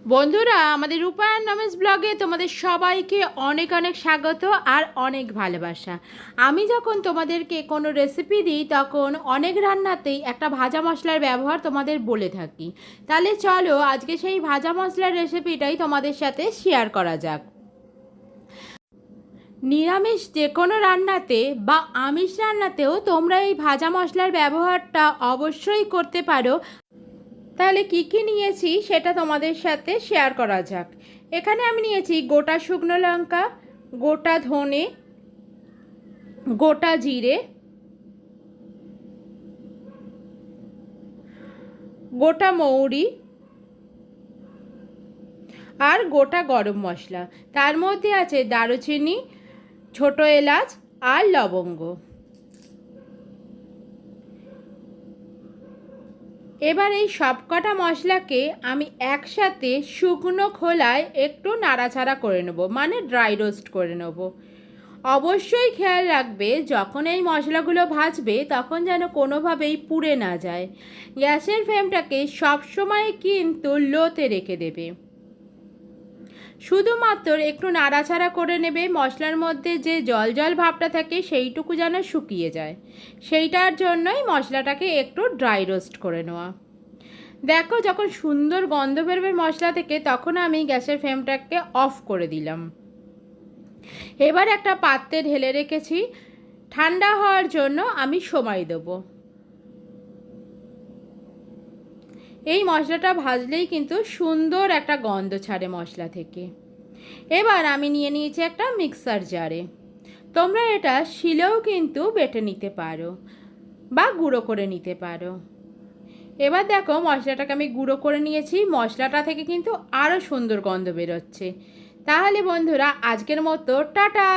বন্ধুরা, আমাদের রূপায়ণ রমেশ ব্লগে তোমাদের সবাইকে অনেক অনেক স্বাগত আর অনেক ভালোবাসা। আমি যখন তোমাদেরকে কোনো রেসিপি দিই তখন অনেক রান্নাতেই একটা ভাজা মশলার ব্যবহার তোমাদের বলে থাকি। তাহলে চলো আজকে সেই ভাজা মশলার রেসিপিটাই তোমাদের সাথে শেয়ার করা যাক। নিরামিষ যে কোনো রান্নাতে বা আমিষ রান্নাতেও তোমরা এই ভাজা মশলার ব্যবহারটা অবশ্যই করতে পারো। তাহলে কি কি নিয়েছি সেটা তোমাদের সাথে শেয়ার করা যাক। এখানে আমি নিয়েছি গোটা শুকনো লঙ্কা, গোটা ধনে, গোটা জিরে, গোটা মৌরি আর গোটা গরম মশলা। তার মধ্যে আছে দারুচিনি, ছোট এলাচ আর লবঙ্গ। এবার এই সবকটা মশলাকে আমি একসাথে শুকনো খোলায় একটু নাড়াচাড়া করে নেব, মানে ড্রাই রোস্ট করে নেব। অবশ্যই খেয়াল রাখবে যখন এই মশলাগুলো ভাজবে তখন যেন কোনোভাবেই পুড়ে না যায়। গ্যাসের ফ্লেমটাকে সবসময় কিন্তু লোতে রেখে দেবে। শুধুমাত্র একটু নাড়াচাড়া করে নেবে, মশলার মধ্যে যে জল জল ভাবটা থাকে সেইটুকু যেন শুকিয়ে যায়। সেইটার জন্যই মশলাটাকে একটু ড্রাই রোস্ট করে নেওয়া। দেখো যখন সুন্দর গন্ধ বেরোবে মশলা থেকে তখন আমি গ্যাসের ফ্লেমটাকে অফ করে দিলাম। এবার একটা পাত্রে ঢেলে রেখেছি, ঠান্ডা হওয়ার জন্য আমি সময় দেব। এই মশলাটা ভাজলেই কিন্তু সুন্দর একটা গন্ধ ছাড়ে মশলা থেকে। এবার আমি নিয়ে নিয়েছি একটা মিক্সার জারে। তোমরা এটা শিলেও কিন্তু বেটে নিতে পারো বা গুঁড়ো করে নিতে পারো। এবার দেখো মশলাটাকে আমি গুঁড়ো করে নিয়েছি, মশলাটা থেকে কিন্তু আরও সুন্দর গন্ধ বেরোচ্ছে। তাহলে বন্ধুরা আজকের মতো টাটা।